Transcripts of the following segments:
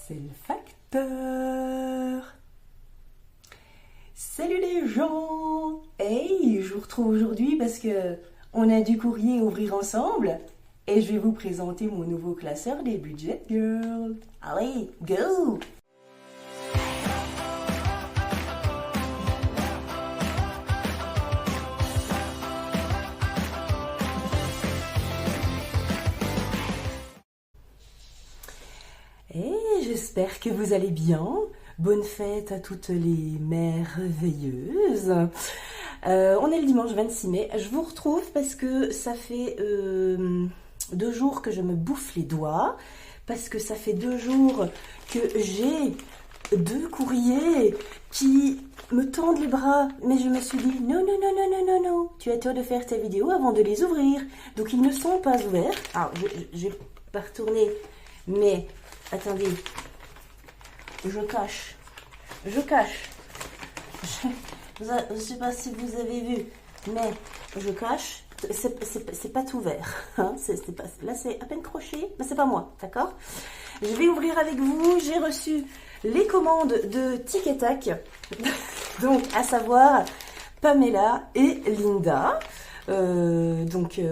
c'est le facteur. Salut les gens! Hey, je vous retrouve aujourd'hui parce que on a du courrier à ouvrir ensemble et je vais vous présenter mon nouveau classeur des Budget Girls. Allez, go! Et j'espère que vous allez bien. Bonne fête à toutes les merveilleuses. On est le dimanche 26 mai. Je vous retrouve parce que ça fait 2 jours que je me bouffe les doigts. Parce que ça fait 2 jours que j'ai 2 courriers qui me tendent les bras. Mais je me suis dit, non, non, non, non, non, non, non. Tu as tort de faire tes vidéos avant de les ouvrir. Donc ils ne sont pas ouverts. Alors, je vais pas retourner. Mais, attendez. Je cache. Je ne sais pas si vous avez vu, mais je cache. C'est pas tout vert. Hein, là, c'est à peine croché, mais c'est pas moi, d'accord? Je vais ouvrir avec vous. J'ai reçu les commandes de Tic et Tac. Donc, à savoir Pamela et Linda.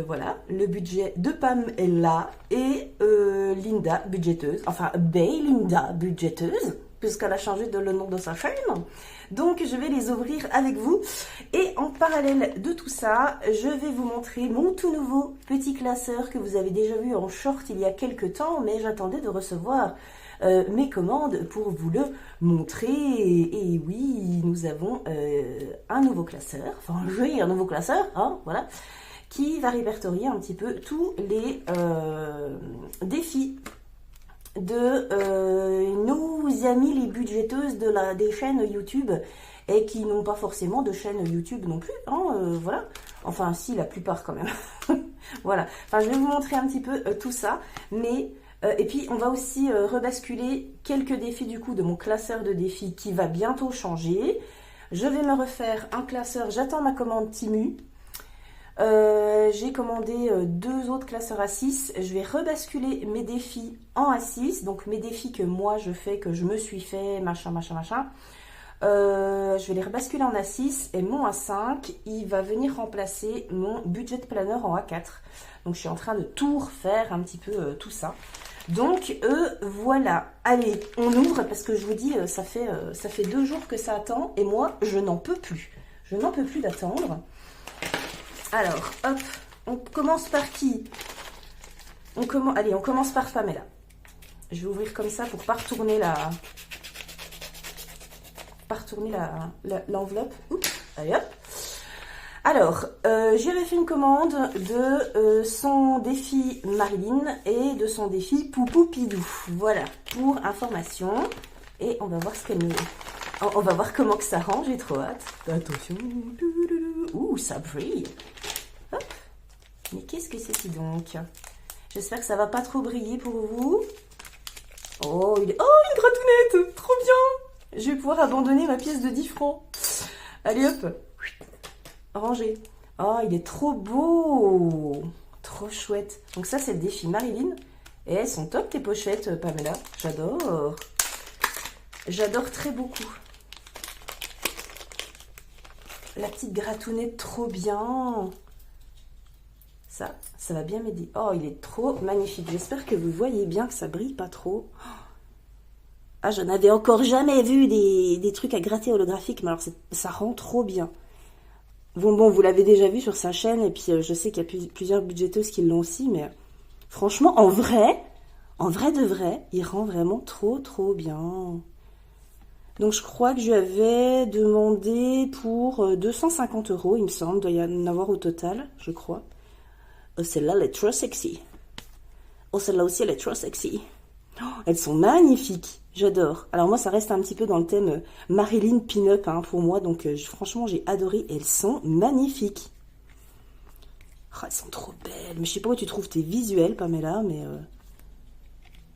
Voilà, le budget de Pam est là et Linda, budgéteuse, enfin Linda, budgéteuse, puisqu'elle a changé le nom de sa chaîne. Donc je vais les ouvrir avec vous et en parallèle de tout ça, je vais vous montrer mon tout nouveau petit classeur que vous avez déjà vu en short il y a quelques temps, mais j'attendais de recevoir mes commandes pour vous le montrer. Et oui, nous avons un nouveau classeur, enfin j'ai un nouveau classeur, hein, voilà, qui va répertorier un petit peu tous les défis de nos amis les budgéteuses des chaînes YouTube et qui n'ont pas forcément de chaîne YouTube non plus, hein, voilà, enfin si, la plupart quand même. Voilà, enfin je vais vous montrer un petit peu tout ça, mais et puis on va aussi rebasculer quelques défis du coup de mon classeur de défis qui va bientôt changer. Je vais me refaire un classeur, j'attends ma commande Temu. J'ai commandé 2 autres classeurs A6. Je vais rebasculer mes défis en A6. Donc mes défis que moi je fais, que je me suis fait, machin. Je vais les rebasculer en A6 et mon A5, il va venir remplacer mon budget planner en A4. Donc je suis en train de tout refaire un petit peu tout ça. Donc voilà, allez, on ouvre parce que je vous dis, ça fait 2 jours que ça attend et moi je n'en peux plus. Je n'en peux plus d'attendre. Alors, hop, on commence par qui? Allez, on commence par Pamela. Je vais ouvrir comme ça pour pas retourner l'enveloppe. Oups, allez hop. Alors, j'avais fait une commande de son défi Marilyn et de son défi Poupoupidou. Voilà, pour information. Et on va voir ce qu'elle nous... On va voir comment que ça rend, j'ai trop hâte. Attention. Ouh, ça brille. Hop. Mais qu'est-ce que c'est donc? J'espère que ça va pas trop briller pour vous. Oh, une gratounette. Trop bien. Je vais pouvoir abandonner ma pièce de 10 francs. Allez, hop. Ranger. Oh, il est trop beau. Trop chouette. Donc ça, c'est le défi Marilyn. Et elles sont top, tes pochettes, Pamela. J'adore. J'adore très beaucoup. La petite gratounette, trop bien. Ça va bien m'aider. Oh, il est trop magnifique. J'espère que vous voyez bien que ça brille pas trop. Ah, je n'avais encore jamais vu des trucs à gratter holographiques, mais alors ça rend trop bien. Bon, vous l'avez déjà vu sur sa chaîne, et puis je sais qu'il y a plusieurs budgéteuses qui l'ont aussi, mais franchement, en vrai de vrai, il rend vraiment trop, trop bien. Donc je crois que je lui avais demandé pour 250 €, il me semble, il doit y en avoir au total, je crois. Oh, celle-là, elle est trop sexy. Oh, celle-là aussi, elle est trop sexy. Oh, elles sont magnifiques, j'adore. Alors moi, ça reste un petit peu dans le thème Marilyn Pin-Up hein, pour moi, donc franchement, j'ai adoré. Elles sont magnifiques. Oh, elles sont trop belles. Mais je sais pas où tu trouves tes visuels, Pamela, mais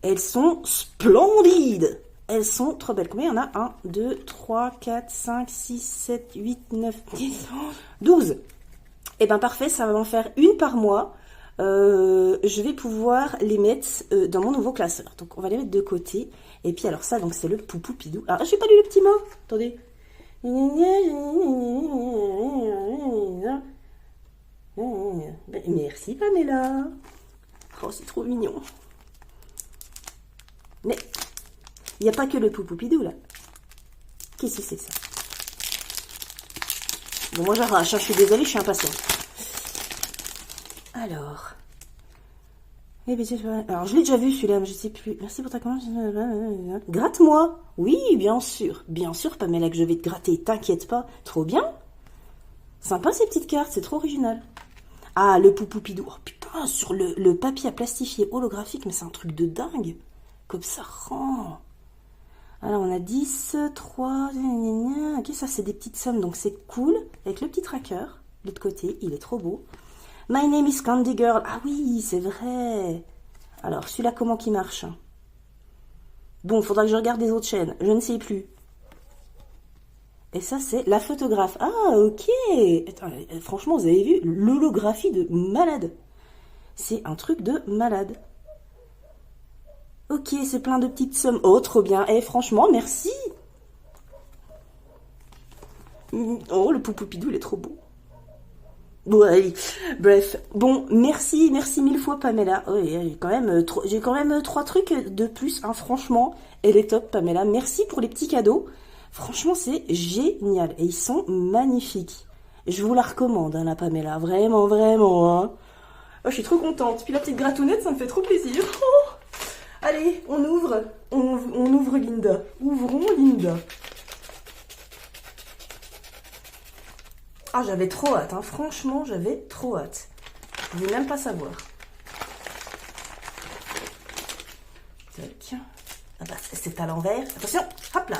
elles sont splendides. Elles sont trop belles. Combien il y en a? 1, 2, 3, 4, 5, 6, 7, 8, 9, 10, 12. Et bien parfait, ça va m'en faire une par mois. je vais pouvoir les mettre dans mon nouveau classeur. Donc on va les mettre de côté. Et puis alors ça, donc c'est le Poupoupidou. Alors j'ai pas lu le petit mot. Attendez. Merci Pamela. Oh, c'est trop mignon. Mais il n'y a pas que le Poupoupidou là. Qu'est-ce que c'est ça? Bon, moi j'arrache, hein, je suis désolée, je suis impatiente. Alors. Alors, je l'ai déjà vu celui-là, mais je ne sais plus. Merci pour ta commande. Gratte-moi. Oui, bien sûr. Bien sûr, Pamela, que je vais te gratter. T'inquiète pas. Trop bien. Sympa ces petites cartes, c'est trop original. Ah, le Poupoupidou. Oh putain, sur le papier à plastifier holographique, mais c'est un truc de dingue. Comme ça rend. Alors, on a 10, 3, ok, ça c'est des petites sommes, donc c'est cool. Avec le petit tracker, de l'autre côté, il est trop beau. My name is Candy Girl. Ah oui, c'est vrai. Alors, celui-là, comment qu'il marche? Bon, faudra que je regarde les autres chaînes. Je ne sais plus. Et ça, c'est la photographe. Ah, ok. Attends, franchement, vous avez vu l'holographie de malade. C'est un truc de malade. Ok, c'est plein de petites sommes. Oh, trop bien. Et franchement, merci. Oh, le Poupoupidou, il est trop beau. Ouais, bref. Bon, merci mille fois Pamela. Oh, j'ai quand même 3 trucs de plus, hein, franchement. Elle est top Pamela. Merci pour les petits cadeaux. Franchement, c'est génial. Et ils sont magnifiques. Je vous la recommande, hein, la Pamela. Vraiment, vraiment. Hein. Oh, je suis trop contente. Puis la petite gratounette, ça me fait trop plaisir. Oh. Allez, on ouvre. On ouvre Linda. Ouvrons Linda. Ah, j'avais trop hâte, hein. Franchement, j'avais trop hâte. Je ne voulais même pas savoir. Tac. Ah bah, c'est à l'envers. Attention, hop là.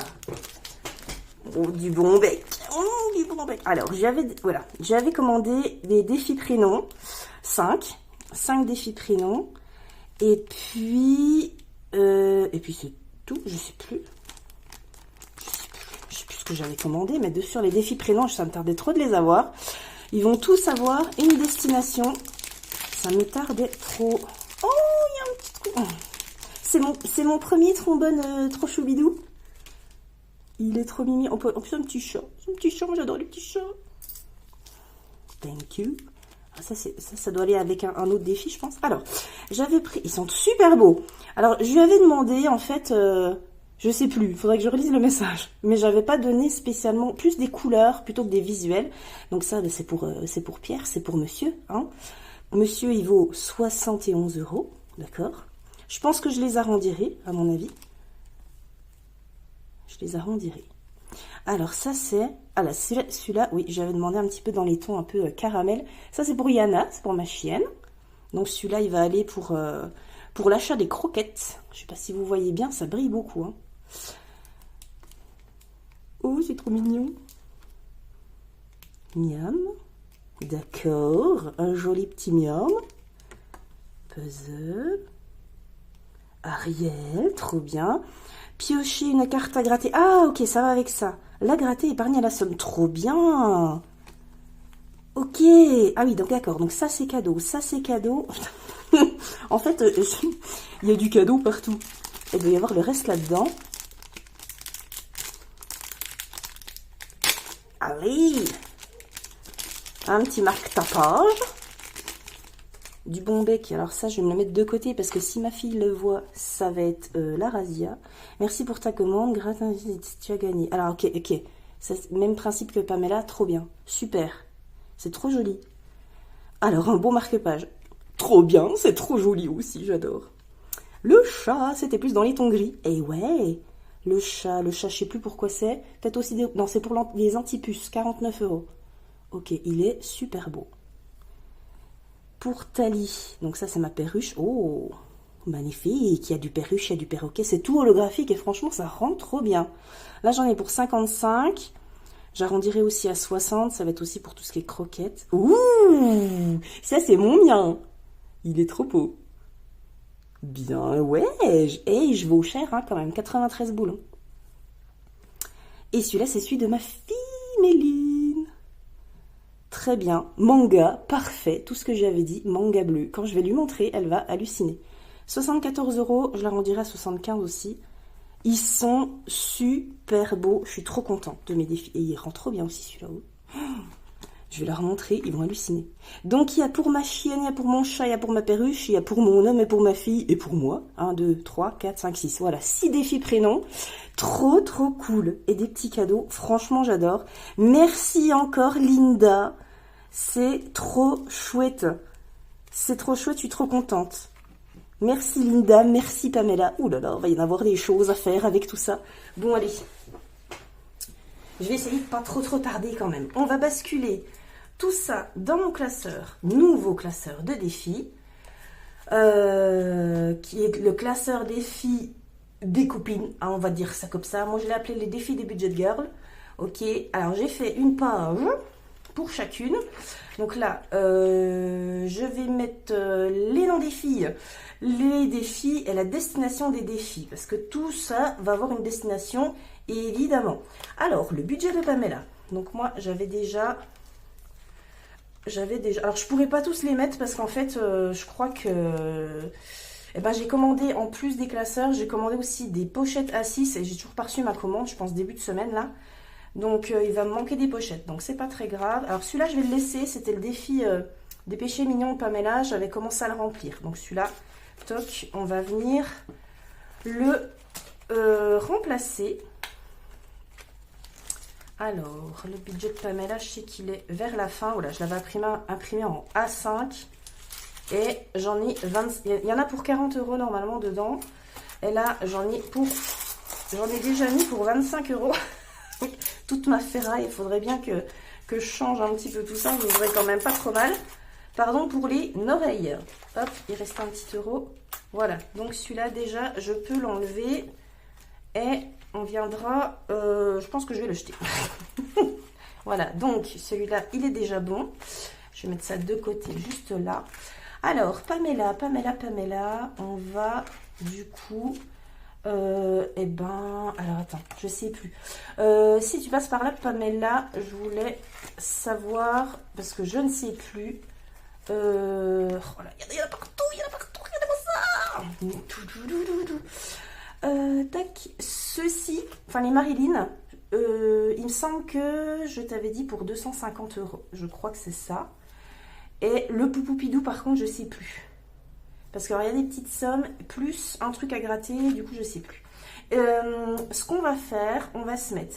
Oh, du bon bec. Oh, du bon bec. Alors, j'avais commandé des défis prénoms. 5 défis prénoms. Et puis c'est tout, je sais plus. Ce que j'avais commandé, mais sur les défis prénoms, ça me tardait trop de les avoir. Ils vont tous avoir une destination. Ça me tardait trop. Oh, il y a un petit trou. C'est mon premier trombone trop choubidou. Il est trop mimi. En plus, un petit chat. Un petit chat, j'adore les petits chats. Thank you. Ça doit aller avec un autre défi, je pense. Alors, j'avais pris... Ils sont super beaux. Alors, je lui avais demandé, en fait... je sais plus, il faudrait que je relise le message. Mais j'avais pas donné spécialement plus des couleurs plutôt que des visuels. Donc ça, c'est pour Pierre, c'est pour monsieur. Hein. Monsieur, il vaut 71 €. D'accord. Je pense que je les arrondirai, à mon avis. Je les arrondirai. Alors ça, c'est... Ah là, celui-là, oui, j'avais demandé un petit peu dans les tons un peu caramel. Ça, c'est pour Yana, c'est pour ma chienne. Donc celui-là, il va aller pour l'achat des croquettes. Je sais pas si vous voyez bien, ça brille beaucoup. Hein. Oh, c'est trop mignon. Miam. D'accord. Un joli petit miam. Puzzle. Ariel, trop bien. Piocher une carte à gratter. Ah, ok, ça va avec ça. La gratter, épargner la somme. Trop bien. Ok. Ah oui, donc d'accord. Donc ça, c'est cadeau. Ça, c'est cadeau. En fait, il y a du cadeau partout. Il doit y avoir le reste là-dedans. Allez. Un petit marque-tapage. Du bon bec. Alors ça, je vais me le mettre de côté parce que si ma fille le voit, ça va être la razzia. Merci pour ta commande. Gratin, tu as gagné. Alors, ok. Même principe que Pamela. Trop bien. Super. C'est trop joli. Alors, un beau marque-page. Trop bien. C'est trop joli aussi. J'adore. Le chat, c'était plus dans les tons gris. Et ouais. Le chat, je sais plus pourquoi c'est. Peut-être aussi... Non, c'est pour les antipuces. 49 €. Ok, il est super beau. Pour Tali, donc ça c'est ma perruche. Oh, magnifique, il y a du perruche, il y a du perroquet, c'est tout holographique et franchement ça rend trop bien. Là j'en ai pour 55, j'arrondirai aussi à 60, ça va être aussi pour tout ce qui est croquettes. Ouh, ça c'est mon mien, il est trop beau. Bien, ouais, je vaux cher hein, quand même, 93 boules. Et celui-là c'est celui de ma fille Méline. très bien. Manga, parfait. Tout ce que j'avais dit, manga bleu. Quand je vais lui montrer, elle va halluciner. 74 €, je la rendirai à 75 aussi. Ils sont super beaux. Je suis trop contente de mes défis. Et il rend trop bien aussi celui-là. Je vais leur montrer, ils vont halluciner. Donc il y a pour ma chienne, il y a pour mon chat, il y a pour ma perruche, il y a pour mon homme et pour ma fille et pour moi. 1, 2, 3, 4, 5, 6. Voilà, 6 défis prénoms. Trop cool. Et des petits cadeaux. Franchement, j'adore. Merci encore Linda. C'est trop chouette. C'est trop chouette, je suis trop contente. Merci Linda, merci Pamela. Ouh là là, il va y en avoir des choses à faire avec tout ça. Bon, allez. Je vais essayer de pas trop tarder quand même. On va basculer tout ça dans mon classeur, nouveau classeur de défis, qui est le classeur défis des copines, hein, on va dire ça comme ça. Moi, je l'ai appelé les défis des budget girls. Ok, alors j'ai fait une page pour chacune. Donc là, je vais mettre les noms des filles, les défis et la destination des défis, parce que tout ça va avoir une destination, évidemment. Alors, le budget de Pamela. Donc moi, j'avais déjà... Alors, je pourrais pas tous les mettre parce qu'en fait, je crois que... Eh ben, j'ai commandé, en plus des classeurs, j'ai commandé aussi des pochettes A6 et j'ai toujours pas reçu ma commande, je pense début de semaine là. Donc, il va me manquer des pochettes, donc c'est pas très grave. Alors, celui-là, je vais le laisser, c'était le défi des péchés mignons de Pamela, j'avais commencé à le remplir. Donc, celui-là, toc, on va venir le remplacer. Alors, le budget de Pamela, je sais qu'il est vers la fin. Voilà, je l'avais imprimé en A5. Et j'en ai 20. Il y en a pour 40 € normalement dedans. Et là, j'en ai déjà mis pour 25 €. Toute ma ferraille. Il faudrait bien que je change un petit peu tout ça. Je voudrais quand même pas trop mal. Pardon pour les oreilles. Hop, il reste un petit euro. Voilà, donc celui-là déjà, je peux l'enlever. Et on viendra... je pense que je vais le jeter. Voilà, donc celui-là, il est déjà bon. Je vais mettre ça de côté, juste là. Alors, Pamela, on va du coup... eh ben... Alors, attends, je sais plus. Si tu passes par là, Pamela, je voulais savoir... Parce que je ne sais plus... Oh là, il y en a partout, regardez-moi ça. Tac, ceci, enfin les Marilyn, il me semble que je t'avais dit pour 250 €. Je crois que c'est ça. Et le Poupoupidou, par contre, je sais plus. Parce qu'il y a des petites sommes, plus un truc à gratter, du coup, je sais plus. Ce qu'on va faire, on va se mettre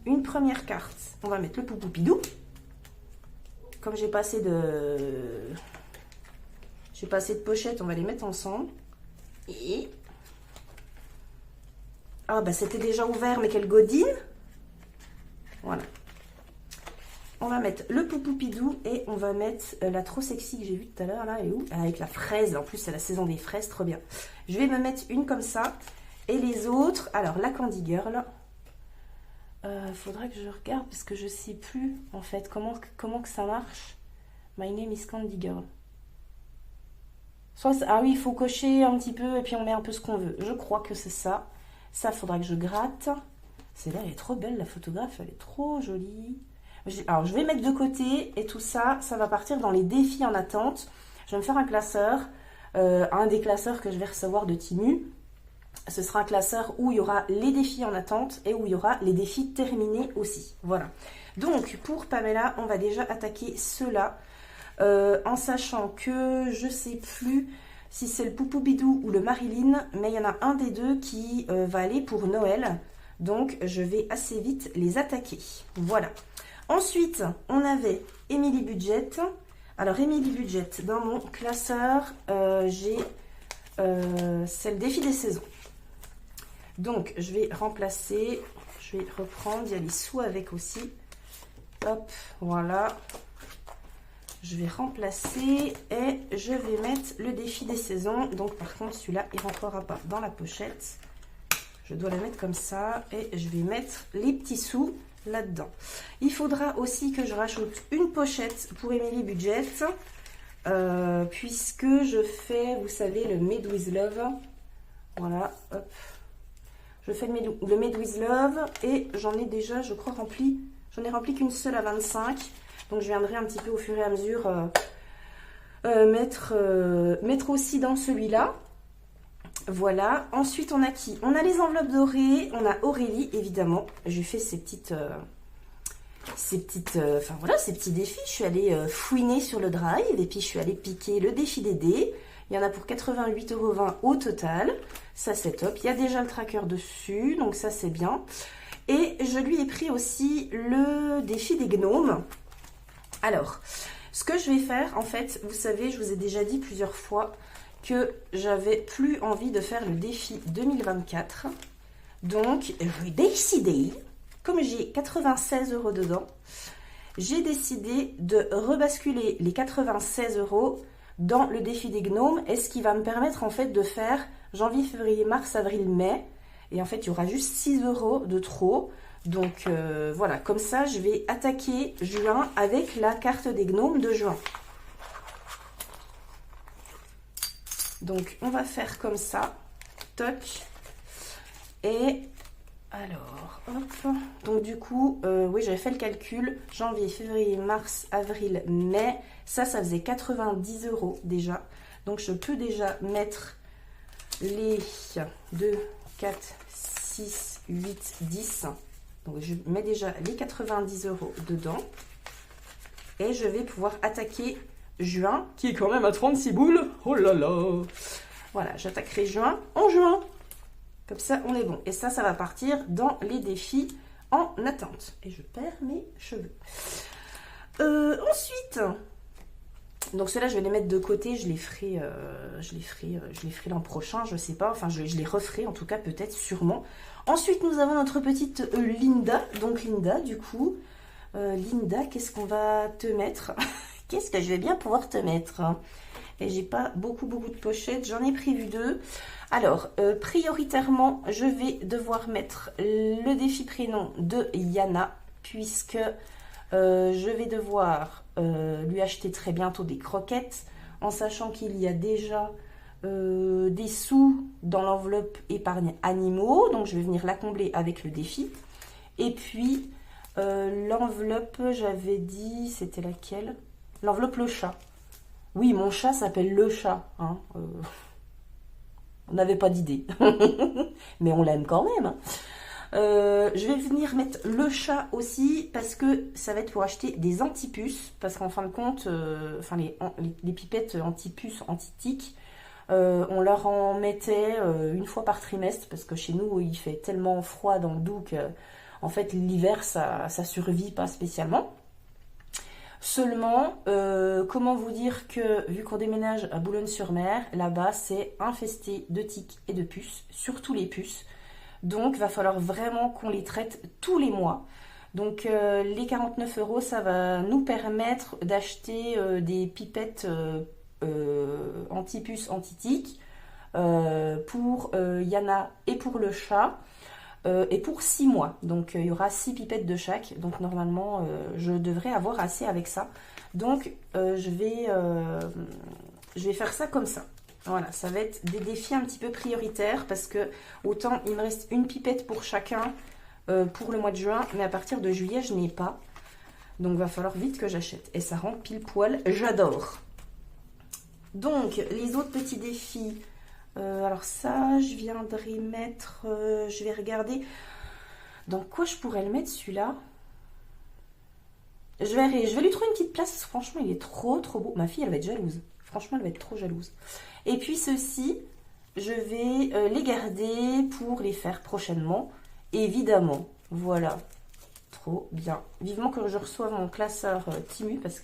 une première carte. On va mettre le Poupoupidou. Comme j'ai pas assez de pochettes, on va les mettre ensemble. Et... Ah, bah c'était déjà ouvert, mais quelle godine! Voilà. On va mettre le Poupoupidou et on va mettre la trop sexy que j'ai vue tout à l'heure, là, et où? Avec la fraise, en plus c'est la saison des fraises, trop bien. Je vais me mettre une comme ça, et les autres, alors la Candy Girl, faudrait que je regarde, parce que je sais plus, en fait, comment que ça marche. My name is Candy Girl. Ah oui, il faut cocher un petit peu, et puis on met un peu ce qu'on veut. Je crois que c'est ça. Ça, faudra que je gratte. Celle-là, elle est trop belle, la photographe, elle est trop jolie. Alors, je vais mettre de côté et tout ça, ça va partir dans les défis en attente. Je vais me faire un classeur, un des classeurs que je vais recevoir de Timu. Ce sera un classeur où il y aura les défis en attente et où il y aura les défis terminés aussi. Voilà. Donc, pour Pamela, on va déjà attaquer ceux-là, en sachant que je ne sais plus si c'est le Poupoupidou ou le Marilyn, mais il y en a un des deux qui va aller pour Noël. Donc, je vais assez vite les attaquer. Voilà. Ensuite, on avait Emily Budget. Alors, Emily Budget, dans mon classeur, j'ai c'est le défi des saisons. Donc, je vais remplacer, je vais reprendre, il y a les sous avec aussi. Hop, voilà. Je vais remplacer et je vais mettre le défi des saisons. Donc, par contre, celui-là, il ne rentrera pas dans la pochette. Je dois la mettre comme ça et je vais mettre les petits sous là-dedans. Il faudra aussi que je rajoute une pochette pour Emily Budget, puisque je fais, vous savez, le Made with Love. Voilà, hop. Je fais le Made with Love et j'en ai déjà, je crois, rempli. J'en ai rempli qu'une seule à 25. Donc je viendrai un petit peu au fur et à mesure mettre aussi dans celui-là. Voilà. Ensuite, on a qui? On a les enveloppes dorées. On a Aurélie, évidemment. Je fais ces petites... enfin voilà, ces petits défis. Je suis allée fouiner sur le drive et puis je suis allée piquer le défi des dés. Il y en a pour 88,20 € au total. Ça, c'est top. Il y a déjà le tracker dessus, donc ça, c'est bien. Et je lui ai pris aussi le défi des gnomes. Alors, ce que je vais faire, en fait, vous savez, je vous ai déjà dit plusieurs fois que j'avais plus envie de faire le défi 2024. Donc, j'ai décidé, comme j'ai 96 € dedans, j'ai décidé de rebasculer les 96 € dans le défi des gnomes, et ce qui va me permettre en fait de faire janvier, février, mars, avril, mai. Et en fait, il y aura juste 6 € de trop. Donc voilà, comme ça, je vais attaquer juin avec la carte des gnomes de juin. Donc, on va faire comme ça. Toc. Et alors, hop. Donc, du coup, oui, j'avais fait le calcul. Janvier, février, mars, avril, mai. Ça faisait 90 € déjà. Donc, je peux déjà mettre les 2, 4, 6, 8, 10. Donc, je mets déjà les 90 € dedans. Et je vais pouvoir attaquer juin, qui est quand même à 36 boules. Oh là là! Voilà, j'attaquerai juin en juin. Comme ça, on est bon. Et ça va partir dans les défis en attente. Et je perds mes cheveux. Ensuite, donc ceux-là, je vais les mettre de côté. Je les ferai l'an prochain, je sais pas. Enfin, je les referai en tout cas, peut-être, sûrement. Ensuite, nous avons notre petite Linda. Donc Linda, du coup, Linda, qu'est-ce qu'on va te mettre? Qu'est-ce que je vais bien pouvoir te mettre? Et j'ai pas beaucoup de pochettes, j'en ai prévu 2. Alors, prioritairement, je vais devoir mettre le défi prénom de Yana, puisque je vais devoir lui acheter très bientôt des croquettes, en sachant qu'il y a déjà des sous dans l'enveloppe épargne animaux, donc je vais venir la combler avec le défi. Et puis, l'enveloppe, j'avais dit, c'était laquelle? L'enveloppe le chat. Oui, mon chat s'appelle le chat. Hein. On n'avait pas d'idée. Mais on l'aime quand même. Je vais venir mettre le chat aussi parce que ça va être pour acheter des antipuces. Parce qu'en fin de compte, les pipettes antipuces, anti-tiques, on leur en mettait une fois par trimestre. Parce que chez nous, il fait tellement froid dans le Doubs que en fait, l'hiver, ça survit pas spécialement. Seulement, comment vous dire que, vu qu'on déménage à Boulogne-sur-Mer, là-bas, c'est infesté de tiques et de puces, surtout les puces. Donc, il va falloir vraiment qu'on les traite tous les mois. Donc, les 49 €, ça va nous permettre d'acheter des pipettes anti-puces, anti-tiques pour Yana et pour le chat. Et pour 6 mois, donc il y aura 6 pipettes de chaque, donc normalement je devrais avoir assez avec ça, donc je vais faire ça comme ça. Voilà, ça va être des défis un petit peu prioritaires, parce que autant il me reste une pipette pour chacun pour le mois de juin, mais à partir de juillet je n'ai pas, donc il va falloir vite que j'achète, et ça rentre pile poil, j'adore. Donc les autres petits défis, alors ça, je viendrai mettre... je vais regarder dans quoi je pourrais le mettre, celui-là. Je vais lui trouver une petite place. Franchement, il est trop beau. Ma fille, elle va être jalouse. Franchement, elle va être trop jalouse. Et puis ceux-ci, je vais les garder pour les faire prochainement. Évidemment. Voilà. Trop bien. Vivement que je reçoive mon classeur Timu, parce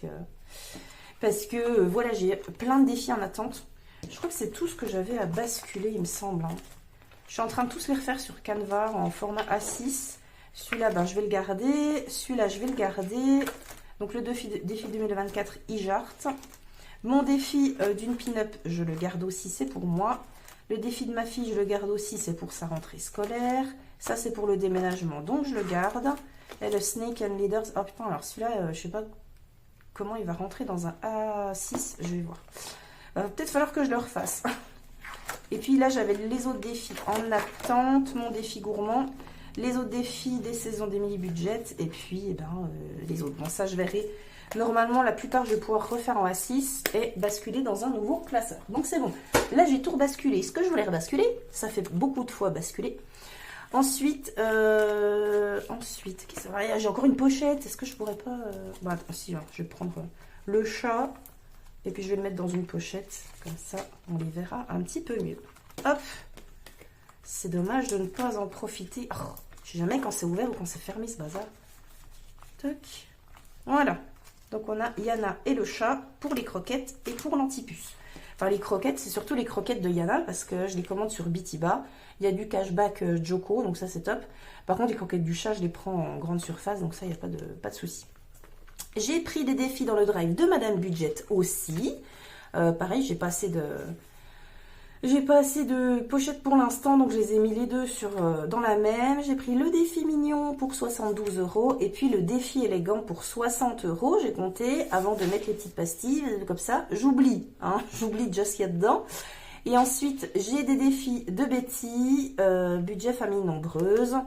que voilà, j'ai plein de défis en attente. Je crois que c'est tout ce que j'avais à basculer, il me semble. Hein. Je suis en train de tous les refaire sur Canva en format A6. Celui-là, ben, je vais le garder. Celui-là, je vais le garder. Donc, le défi 2024, e-jart. Mon défi d'une pin-up, je le garde aussi, c'est pour moi. Le défi de ma fille, je le garde aussi, c'est pour sa rentrée scolaire. Ça, c'est pour le déménagement, donc je le garde. Et le Snake and Leaders. Oh putain, alors celui-là, je sais pas comment il va rentrer dans un A6. Je vais voir. Va peut-être falloir que je le refasse. Et puis là, j'avais les autres défis en attente, mon défi gourmand, les autres défis des saisons des mini-budgets, et puis les autres. Bon, ça, je verrai Normalement, la plupart, je vais pouvoir refaire en A6 et basculer dans un nouveau classeur. Donc, c'est bon. Là, j'ai tout rebasculé. Ce que je voulais rebasculer, ça fait beaucoup de fois basculer. Ensuite, j'ai encore une pochette. Est-ce que je pourrais pas... Bah, attends, si, hein, je vais prendre le chat. Et puis, je vais le mettre dans une pochette. Comme ça, on les verra un petit peu mieux. Hop. C'est dommage de ne pas en profiter. Oh, je sais jamais quand c'est ouvert ou quand c'est fermé, ce bazar. Toc. Voilà. Donc, on a Yana et le chat pour les croquettes et pour l'antipuce. Enfin, les croquettes, c'est surtout les croquettes de Yana parce que je les commande sur Bitiba. Il y a du cashback Joko, donc ça, c'est top. Par contre, les croquettes du chat, je les prends en grande surface, donc ça, il n'y a pas de souci. J'ai pris des défis dans le drive de Madame Budget aussi. Pareil, j'ai pas assez de pochettes pour l'instant, donc je les ai mis les deux dans la même. J'ai pris le défi mignon pour 72 € et puis le défi élégant pour 60 €. J'ai compté avant de mettre les petites pastilles, comme ça, j'oublie. Hein, j'oublie déjà ce qu'il y a dedans. Et ensuite, j'ai des défis de Betty, budget famille nombreuse,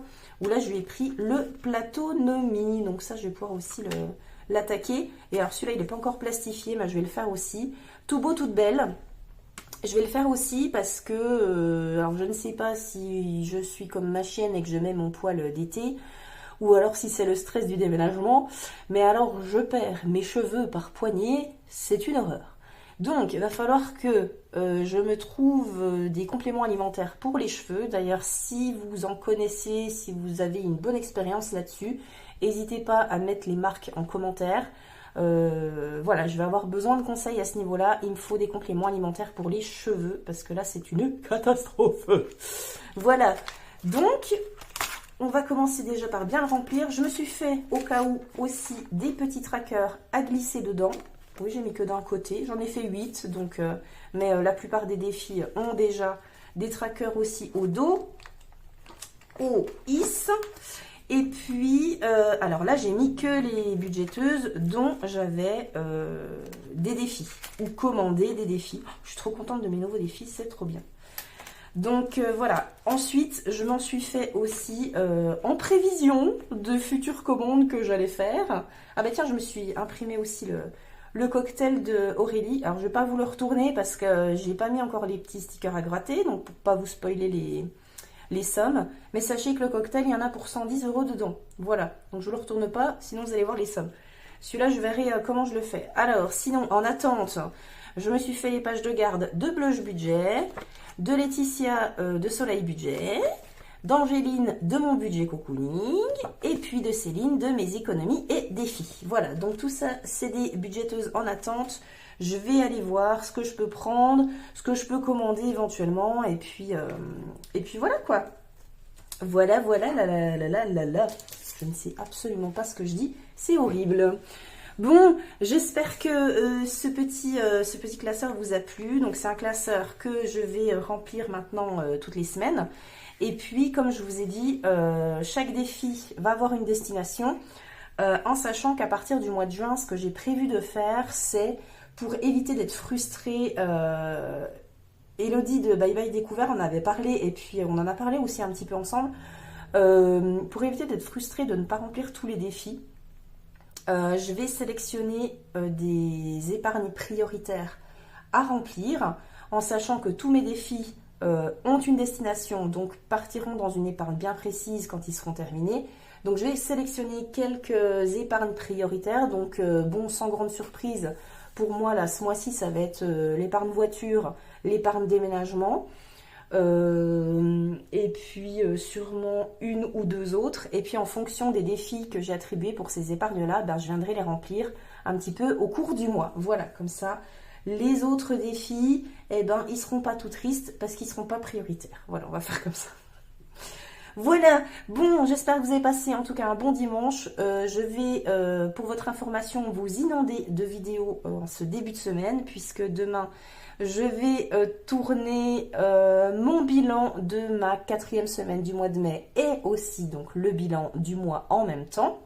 où là, je lui ai pris le plateaunomie. Donc ça, je vais pouvoir aussi l'attaquer. Et alors, celui-là, il n'est pas encore plastifié, mais je vais le faire aussi. Tout beau, toute belle. Je vais le faire aussi parce que, alors je ne sais pas si je suis comme ma chienne et que je mets mon poil d'été, ou alors si c'est le stress du déménagement, mais alors je perds mes cheveux par poignée, c'est une horreur. Donc il va falloir que je me trouve des compléments alimentaires pour les cheveux. D'ailleurs, si vous en connaissez, si vous avez une bonne expérience là-dessus, n'hésitez pas à mettre les marques en commentaire. Voilà, je vais avoir besoin de conseils à ce niveau-là. Il me faut des compléments alimentaires pour les cheveux parce que là, c'est une catastrophe. Voilà, donc on va commencer déjà par bien le remplir. Je me suis fait au cas où aussi des petits trackers à glisser dedans. Oui, j'ai mis que d'un côté, j'en ai fait 8, donc, mais la plupart des défis ont déjà des trackers aussi au dos, au is. Et puis, alors là, j'ai mis que les budgeteuses dont j'avais des défis, ou commandé des défis. Je suis trop contente de mes nouveaux défis, c'est trop bien. Donc voilà, ensuite, je m'en suis fait aussi en prévision de futures commandes que j'allais faire. Ah bah tiens, je me suis imprimé aussi le cocktail de Aurélie. Alors, je vais pas vous le retourner parce que j'ai pas mis encore les petits stickers à gratter, donc pour pas vous spoiler les sommes, mais sachez que le cocktail, il y en a pour 110 € dedans. Voilà, donc je ne le retourne pas, sinon vous allez voir les sommes. Celui-là, je verrai comment je le fais. Alors, sinon, en attente, je me suis fait les pages de garde de Blush Budget, de Laetitia de Soleil Budget, d'Angéline de mon budget cocooning, et puis de Céline de mes économies et défis. Voilà, donc tout ça, c'est des budgeteuses en attente. Je vais aller voir ce que je peux prendre, ce que je peux commander éventuellement, et puis voilà quoi. Voilà, là. Je ne sais absolument pas ce que je dis, c'est horrible. Bon, j'espère que ce petit classeur vous a plu. Donc c'est un classeur que je vais remplir maintenant toutes les semaines. Et puis, comme je vous ai dit, chaque défi va avoir une destination, en sachant qu'à partir du mois de juin, ce que j'ai prévu de faire, c'est... Pour éviter d'être frustrée, Elodie de Bye Bye Découvert en avait parlé, et puis on en a parlé aussi un petit peu ensemble. Pour éviter d'être frustrée de ne pas remplir tous les défis, je vais sélectionner des épargnes prioritaires à remplir, en sachant que tous mes défis ont une destination, donc partiront dans une épargne bien précise quand ils seront terminés. Donc je vais sélectionner quelques épargnes prioritaires, donc bon, sans grande surprise. Pour moi, là, ce mois-ci, ça va être l'épargne voiture, l'épargne déménagement, et puis sûrement une ou deux autres. Et puis en fonction des défis que j'ai attribués pour ces épargnes-là, ben, je viendrai les remplir un petit peu au cours du mois. Voilà, comme ça, les autres défis, eh ben, ils ne seront pas tout tristes parce qu'ils ne seront pas prioritaires. Voilà, on va faire comme ça. Voilà, bon, j'espère que vous avez passé en tout cas un bon dimanche. Je vais, pour votre information, vous inonder de vidéos en ce début de semaine, puisque demain, je vais tourner mon bilan de ma 4e semaine du mois de mai et aussi donc le bilan du mois en même temps.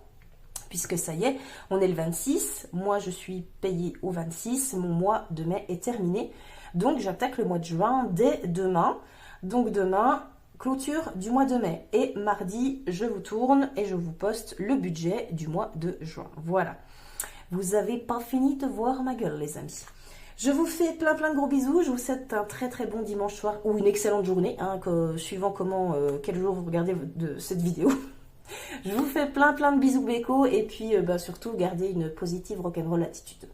Puisque ça y est, on est le 26, moi je suis payée au 26, mon mois de mai est terminé. Donc j'attaque le mois de juin dès demain. Donc demain... Clôture du mois de mai. Et mardi, je vous tourne et je vous poste le budget du mois de juin. Voilà. Vous avez pas fini de voir ma gueule, les amis. Je vous fais plein de gros bisous. Je vous souhaite un très bon dimanche soir ou une excellente journée, hein, suivant quel jour vous regardez cette vidéo. Je vous fais plein de bisous béco et puis surtout gardez une positive rock'n'roll attitude.